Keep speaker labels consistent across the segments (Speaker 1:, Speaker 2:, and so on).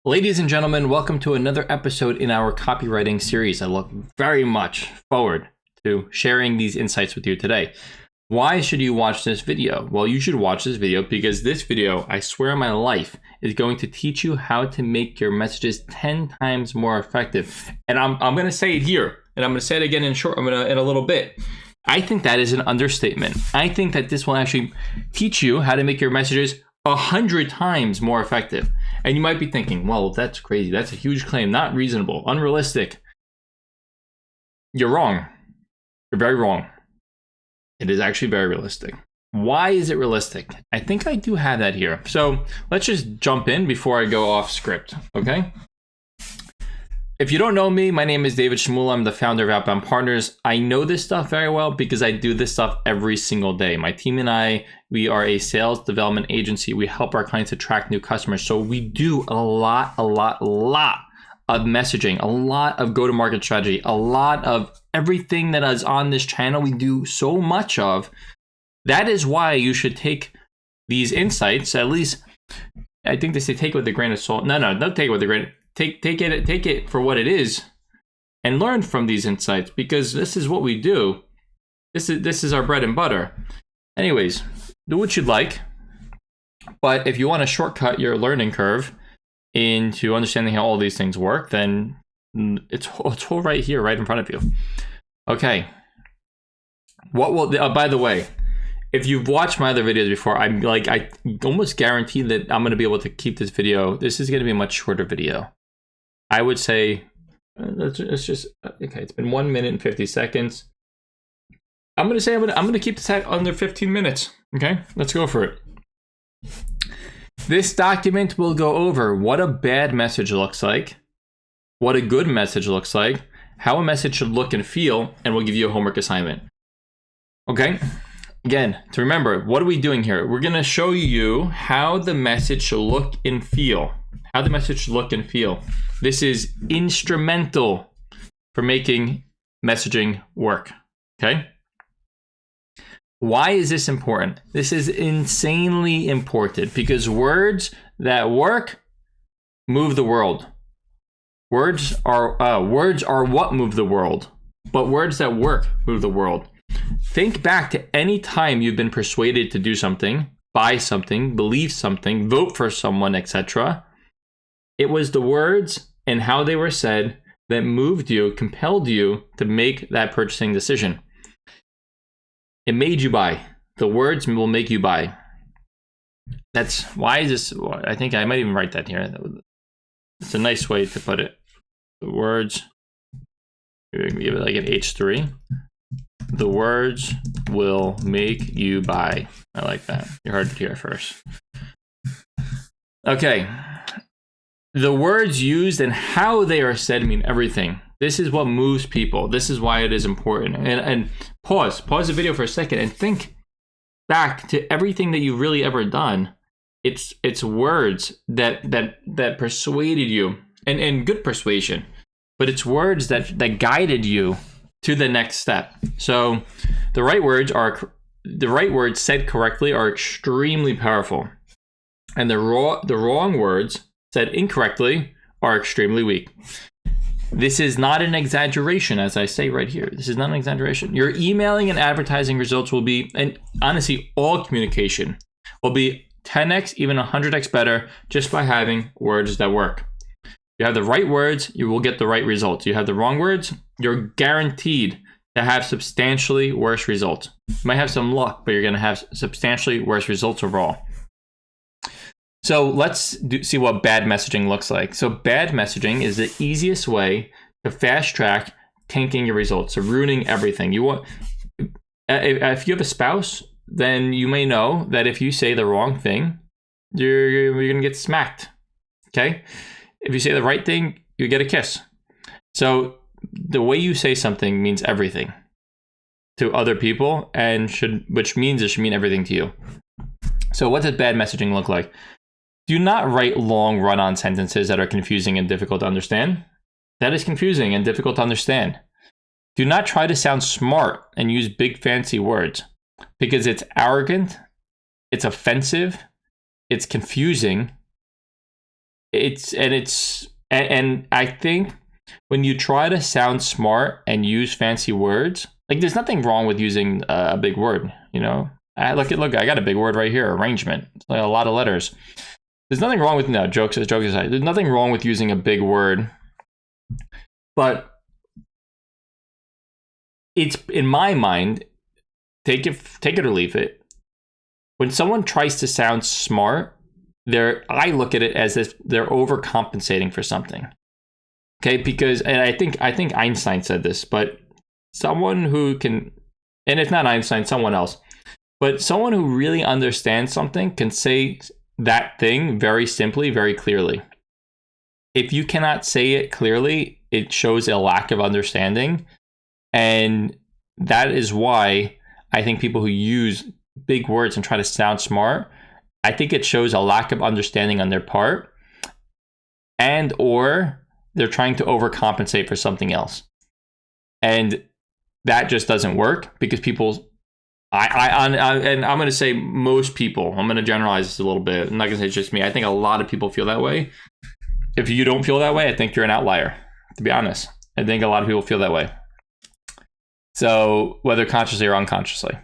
Speaker 1: Ladies and gentlemen, welcome to another episode in our copywriting series. I look very much forward to sharing these insights with you today. Why should you watch this video? Well, you should watch this video because this video, I swear on my life, is going to teach you how to make your messages 10 times more effective. And I'm going to say it here, and I'm going to say it again in a little bit. I think that is an understatement. I think that this will actually teach you how to make your messages 100 times more effective. And you might be thinking, well, that's crazy. That's a huge claim, not reasonable, unrealistic. You're wrong. You're very wrong. It is actually very realistic. Why is it realistic? I think I do have that here. So let's just jump in before I go off script, okay? If you don't know me, my name is David Shmula. I'm the founder of Outbound Partners. I know this stuff very well because I do this stuff every single day. My team and I, we are a sales development agency. We help our clients attract new customers. So we do a lot of messaging, a lot of go-to-market strategy, a lot of everything that is on this channel. We do so much of. That is why you should take these insights, at least, I think they say take it with a grain of salt. No, don't take it with a grain. Take it for what it is and learn from these insights, because this is what we do. This is our bread and butter. Anyways, do what you'd like. But if you want to shortcut your learning curve into understanding how all these things work, then it's all right here, right in front of you. Okay. By the way, if you've watched my other videos before, I almost guarantee that I'm going to be able to keep this video. This is going to be a much shorter video. I would say, it's just, okay, it's been 1 minute and 50 seconds. I'm going to keep this at under 15 minutes. Okay, let's go for it. This document will go over what a bad message looks like, what a good message looks like, how a message should look and feel, and we'll give you a homework assignment. Okay? Again, to remember, what are we doing here? We're going to show you how the message should look and feel. How the message should look and feel. This is instrumental for making messaging work. Okay? Why is this important? This is insanely important because words that work move the world. Words are what move the world, but words that work move the world. Think back to any time you've been persuaded to do something, buy something, believe something, vote for someone, etc. It was the words and how they were said that moved you, compelled you to make that purchasing decision. It made you buy. The words will make you buy. That's why is this? I think I might even write that here. It's a nice way to put it. The words, maybe we can give it like an H3. The words will make you buy. I like that. You heard it here first. Okay. The words used and how they are said mean everything. This is what moves people. This is why it is important. And pause the video for a second and think back to everything that you've really ever done. It's words that persuaded you, and good persuasion, but it's words that guided you to the next step. So the right words said correctly are extremely powerful, and the wrong words said incorrectly are extremely weak. This is not an exaggeration, as I say right here. This is not an exaggeration. Your emailing and advertising results will be, and honestly, all communication will be 10x, even 100x better just by having words that work. You have the right words, you will get the right results. You have the wrong words, you're guaranteed to have substantially worse results. You might have some luck, but you're going to have substantially worse results overall. So let's see what bad messaging looks like. So bad messaging is the easiest way to fast track tanking your results, so ruining everything. If you have a spouse, then you may know that if you say the wrong thing, you're going to get smacked. Okay? If you say the right thing, you get a kiss. So the way you say something means everything to other people, which means it should mean everything to you. So what does bad messaging look like? Do not write long run-on sentences that are confusing and difficult to understand. That is confusing and difficult to understand. Do not try to sound smart and use big fancy words because it's arrogant, it's offensive, it's confusing, and I think when you try to sound smart and use fancy words, like there's nothing wrong with using a big word, you know. Look, I got a big word right here, arrangement. It's like a lot of letters. There's nothing wrong with, no, jokes aside, there's nothing wrong with using a big word. But it's, in my mind, take it or leave it. When someone tries to sound smart, I look at it as if they're overcompensating for something. Okay, because, and I think Einstein said this, but someone who can, and if not Einstein, someone else, but someone who really understands something can say that thing very simply, very clearly. If you cannot say it clearly, it shows a lack of understanding. And that is why I think people who use big words and try to sound smart, I think it shows a lack of understanding on their part, and or they're trying to overcompensate for something else. And that just doesn't work, because people, and I'm going to say most people, I'm going to generalize this a little bit. I'm not going to say it's just me. I think a lot of people feel that way. If you don't feel that way, I think you're an outlier, to be honest. I think a lot of people feel that way. So whether consciously or unconsciously.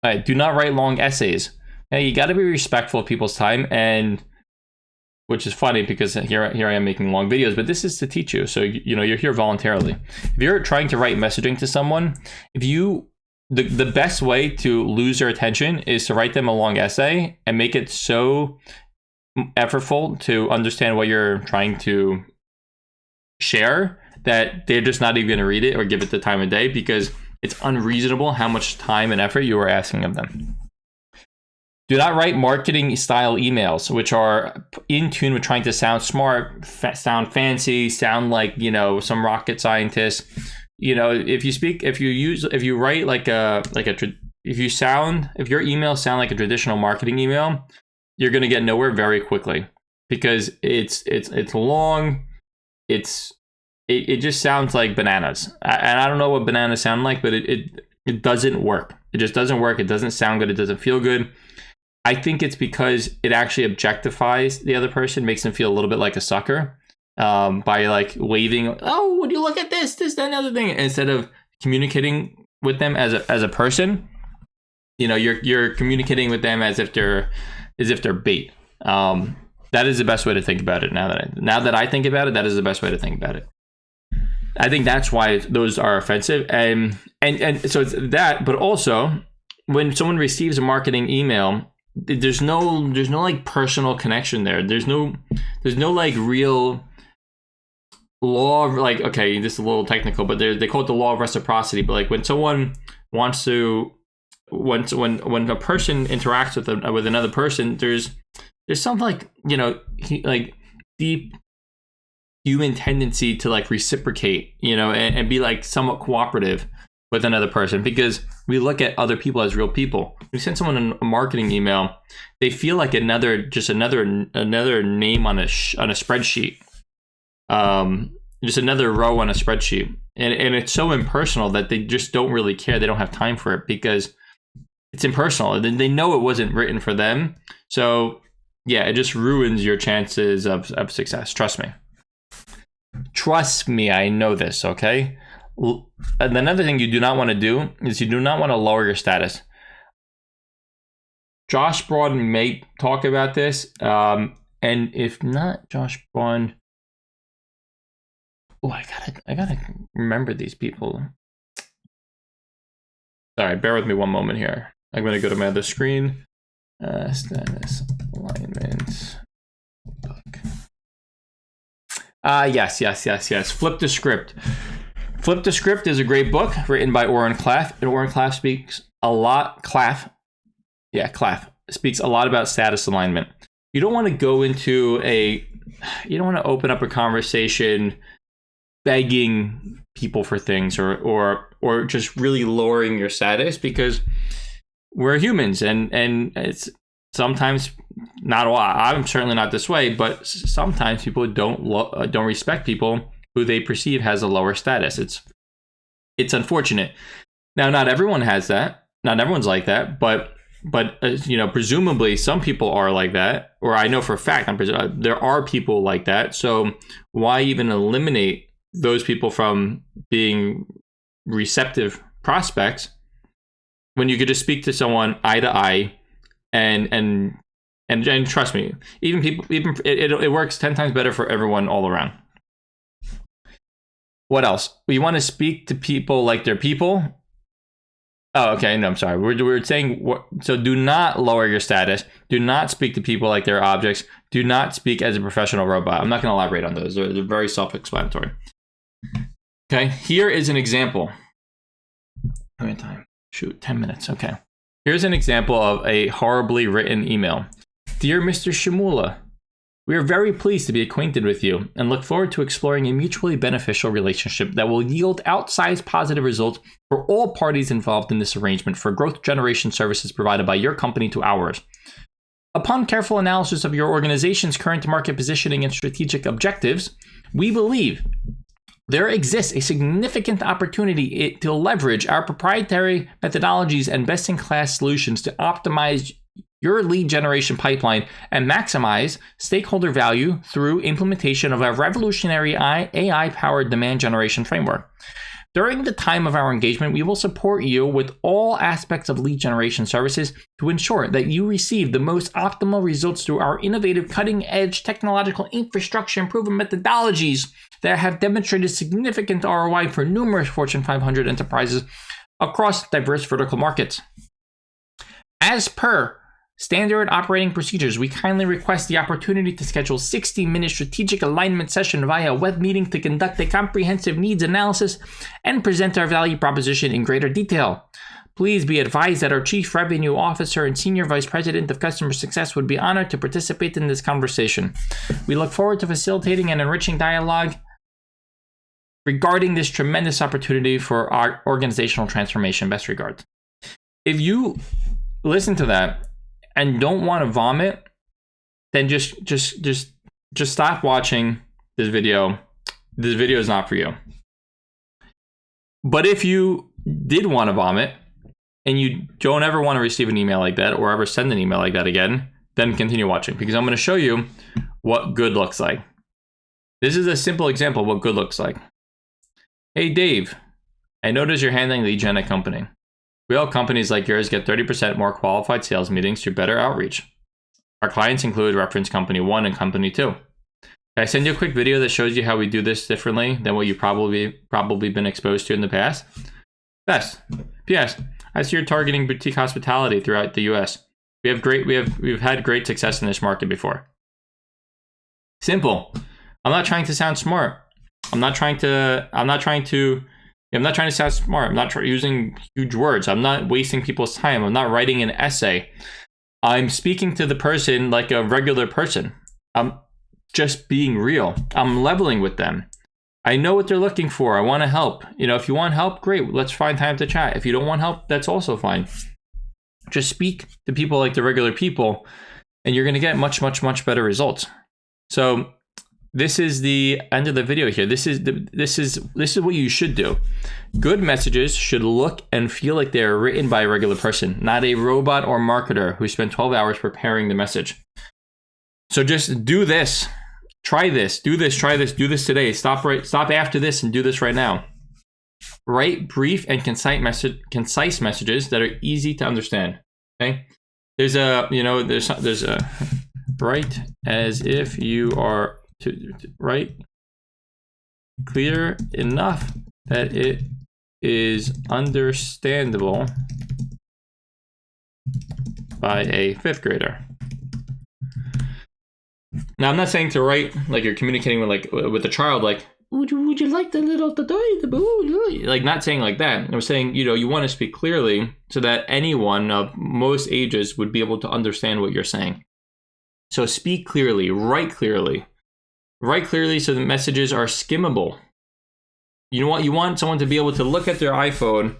Speaker 1: All right, do not write long essays. Hey, you got to be respectful of people's time, and which is funny because here I am making long videos, but this is to teach you. So, you know, you're here voluntarily. If you're trying to write messaging to someone, the best way to lose their attention is to write them a long essay and make it so effortful to understand what you're trying to share that they're just not even going to read it or give it the time of day, because it's unreasonable how much time and effort you are asking of them. Do not write marketing style emails, which are in tune with trying to sound smart, sound fancy, sound like, you know, some rocket scientist. You know, if your emails sound like a traditional marketing email, you're going to get nowhere very quickly, because it's long. It just sounds like bananas. And I don't know what bananas sound like, but it doesn't work. It just doesn't work. It doesn't sound good. It doesn't feel good. I think it's because it actually objectifies the other person, makes them feel a little bit like a sucker, by like waving, oh, would you look at this, that, and other thing, instead of communicating with them as a person. You know, you're communicating with them as if they're bait. That is the best way to think about it. Now that I think about it, that is the best way to think about it. I think that's why those are offensive, and so it's that. But also, when someone receives a marketing email, there's no like personal connection there. There's no like real law of, like, okay, this is a little technical, but they call it the law of reciprocity. But like when someone wants to, when a person interacts with another person, there's some, like, you know, like deep human tendency to like reciprocate, you know, and be like somewhat cooperative with another person, because we look at other people as real people. We send someone a marketing email, they feel like another name on a spreadsheet, just another row on a spreadsheet, and it's so impersonal that they just don't really care. They don't have time for it because it's impersonal, and they know it wasn't written for them. So yeah, it just ruins your chances of success. Trust me, I know this. Okay. And another thing you do not want to do is you do not want to lower your status. Josh Braun may talk about this. And if not Josh Braun, I gotta remember these people. Sorry, bear with me one moment here. I'm gonna go to my other screen. Status alignment book. Yes. Flip the Script. Flip the Script is a great book written by Oren Klaff, and Oren Klaff speaks a lot. Klaff speaks a lot about status alignment. You don't want to open up a conversation begging people for things or just really lowering your status, because we're humans, and it's sometimes not a lot. I'm certainly not this way, but sometimes people don't respect people who they perceive has a lower status. It's unfortunate. Now, not everyone has that. Not everyone's like that, but presumably some people are like that, or I know for a fact there are people like that. So why even eliminate those people from being receptive prospects when you could just speak to someone eye to eye, and trust me, it works 10 times better for everyone all around. What else? We want to speak to people like they're people. Oh, okay. No, I'm sorry. We're saying, so do not lower your status. Do not speak to people like they're objects. Do not speak as a professional robot. I'm not going to elaborate on those. They're very self-explanatory. Okay. Here is an example. How many time? Shoot, 10 minutes. Okay. Here's an example of a horribly written email. Dear Mr. Shimula, we are very pleased to be acquainted with you and look forward to exploring a mutually beneficial relationship that will yield outsized positive results for all parties involved in this arrangement for growth generation services provided by your company to ours. Upon careful analysis of your organization's current market positioning and strategic objectives, we believe there exists a significant opportunity to leverage our proprietary methodologies and best-in-class solutions to optimize your lead generation pipeline and maximize stakeholder value through implementation of our revolutionary AI-powered demand generation framework. During the time of our engagement, we will support you with all aspects of lead generation services to ensure that you receive the most optimal results through our innovative, cutting-edge technological infrastructure improvement methodologies that have demonstrated significant ROI for numerous Fortune 500 enterprises across diverse vertical markets. As per standard operating procedures, we kindly request the opportunity to schedule a 60-minute strategic alignment session via web meeting to conduct a comprehensive needs analysis and present our value proposition in greater detail. Please be advised that our Chief Revenue Officer and Senior Vice President of Customer Success would be honored to participate in this conversation. We look forward to facilitating and enriching dialogue regarding this tremendous opportunity for our organizational transformation. Best regards. If you listen to that and don't want to vomit, then just stop watching this video. This video is not for you. But if you did want to vomit and you don't ever want to receive an email like that or ever send an email like that again, then continue watching, because I'm going to show you what good looks like. This is a simple example of what good looks like. Hey Dave, I noticed you're handling lead gen at company. Real companies like yours get 30% more qualified sales meetings through better outreach. Our clients include reference company 1 and company 2. Can I send you a quick video that shows you how we do this differently than what you've probably been exposed to in the past? Best. P.S. I see you're targeting boutique hospitality throughout the U.S. We've had great success in this market before. Simple. I'm not trying to sound smart. I'm not trying to sound smart. I'm not using huge words. I'm not wasting people's time. I'm not writing an essay. I'm speaking to the person like a regular person. I'm just being real. I'm leveling with them. I know what they're looking for. I want to help. If you want help, great. Let's find time to chat. If you don't want help, that's also fine. Just speak to people like the regular people, and you're going to get much, much, much better results. So this is the end of the video here. This is what you should do. Good messages should look and feel like they are written by a regular person, not a robot or marketer who spent 12 hours preparing the message. So just do this. Try this. Do this. Try this. Do this today. Stop after this and do this right now. Write brief and concise messages that are easy to understand. Okay. There's a write as if you are to write clear enough that it is understandable by a 5th grader. Now, I'm not saying to write like you're communicating with a child, like, would you like the little toy? Like, not saying like that. I'm saying, you want to speak clearly so that anyone of most ages would be able to understand what you're saying. So speak clearly, write clearly. Write clearly so the messages are skimmable. You want someone to be able to look at their iPhone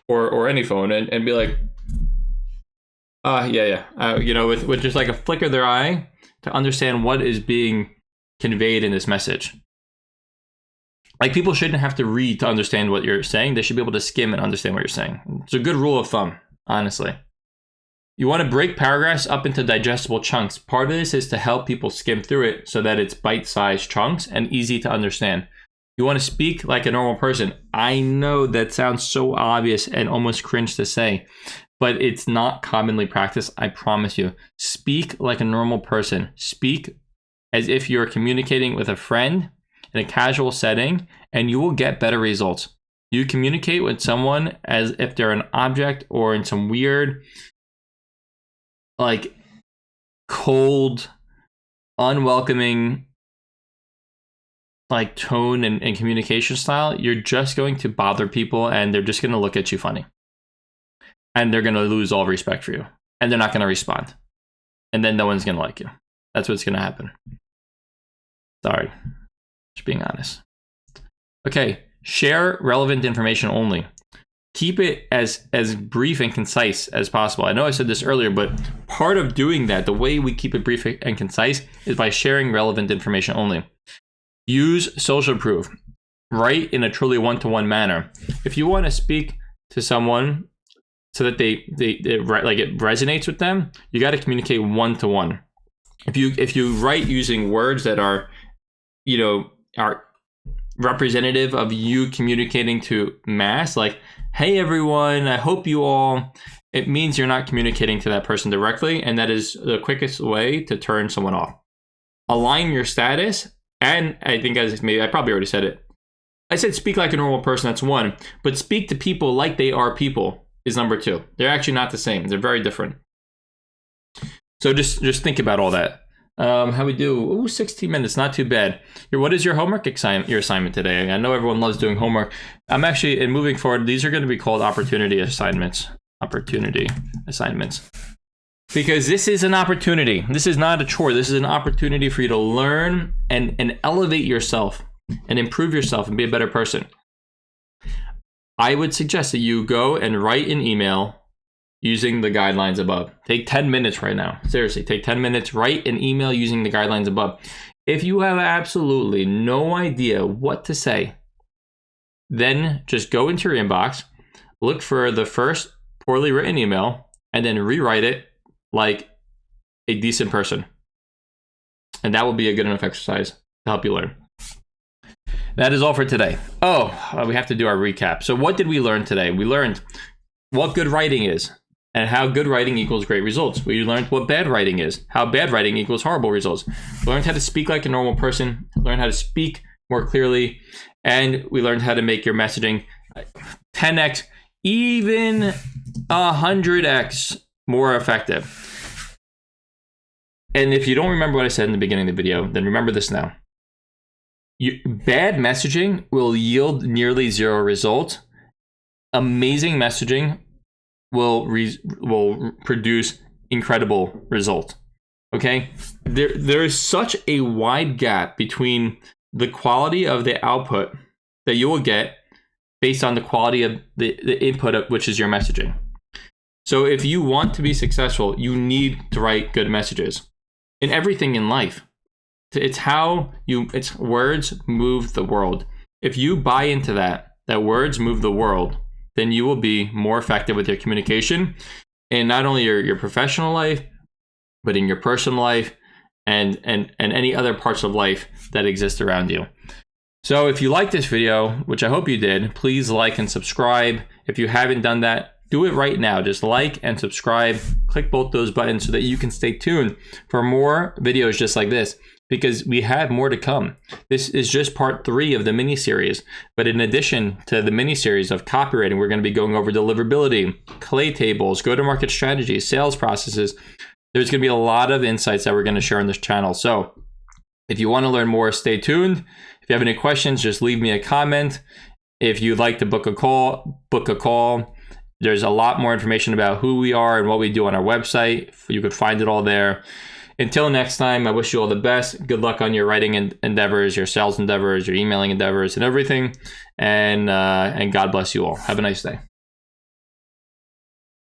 Speaker 1: or any phone and be like, with just like a flick of their eye to understand what is being conveyed in this message. Like, people shouldn't have to read to understand what you're saying. They should be able to skim and understand what you're saying. It's a good rule of thumb. honestly. You want to break paragraphs up into digestible chunks. Part of this is to help people skim through it so that it's bite-sized chunks and easy to understand. You want to speak like a normal person. I know that sounds so obvious and almost cringe to say, but it's not commonly practiced, I promise you. Speak like a normal person. Speak as if you're communicating with a friend in a casual setting, and you will get better results. You communicate with someone as if they're an object or in some weird, like, cold, unwelcoming, like, tone and communication style. You're just going to bother people, and they're just going to look at you funny. And they're going to lose all respect for you. And they're not going to respond. And then no one's going to like you. That's what's going to happen. Sorry. Just being honest. Okay. Share relevant information only. Keep it as brief and concise as possible. I know I said this earlier, but part of doing that, the way we keep it brief and concise, is by sharing relevant information only. Use social proof. Write in a truly one-to-one manner. If you want to speak to someone so that they like it resonates with them, you got to communicate one-to-one. If you write using words that are representative of you communicating to mass, like, hey everyone, I hope you all, it means you're not communicating to that person directly, and that is the quickest way to turn someone off. Align your status, and I think I probably already said it. I said speak like a normal person, that's one, but speak to people like they are people is number two. They're actually not the same. They're very different. So just think about all that. How we do? Ooh, 16 minutes, not too bad. What is your homework assignment today? I know everyone loves doing homework. I'm actually, and moving forward, these are going to be called opportunity assignments. Opportunity assignments. Because this is an opportunity. This is not a chore. This is an opportunity for you to learn and elevate yourself and improve yourself and be a better person. I would suggest that you go and write an email using the guidelines above. Take 10 minutes right now. Seriously, take 10 minutes, write an email using the guidelines above. If you have absolutely no idea what to say, then just go into your inbox, look for the first poorly written email, and then rewrite it like a decent person. And that will be a good enough exercise to help you learn. That is all for today. We have to do our recap. So what did we learn today? We learned what good writing is and how good writing equals great results. We learned what bad writing is, how bad writing equals horrible results. We learned how to speak like a normal person, learned how to speak more clearly, and we learned how to make your messaging 10x, even 100x more effective. And if you don't remember what I said in the beginning of the video, then remember this now. Bad messaging will yield nearly zero results. Amazing messaging will produce incredible results. Okay, there is such a wide gap between the quality of the output that you will get based on the quality of the input, which is your messaging. So if you want to be successful, you need to write good messages in everything in life. It's words move the world. If you buy into that words move the world, then you will be more effective with your communication in not only your professional life, but in your personal life and any other parts of life that exist around you. So if you like this video, which I hope you did, please like and subscribe. If you haven't done that, do it right now. Just like and subscribe. Click both those buttons so that you can stay tuned for more videos just like this, because we have more to come. This is just part 3 of the mini series. But in addition to the mini series of copywriting, we're going to be going over deliverability, clay tables, go-to-market strategies, sales processes. There's going to be a lot of insights that we're going to share on this channel. So if you want to learn more, stay tuned. If you have any questions, just leave me a comment. If you'd like to book a call, book a call. There's a lot more information about who we are and what we do on our website. You could find it all there. Until next time, I wish you all the best. Good luck on your writing endeavors, your sales endeavors, your emailing endeavors, and everything. And God bless you all. Have a nice day.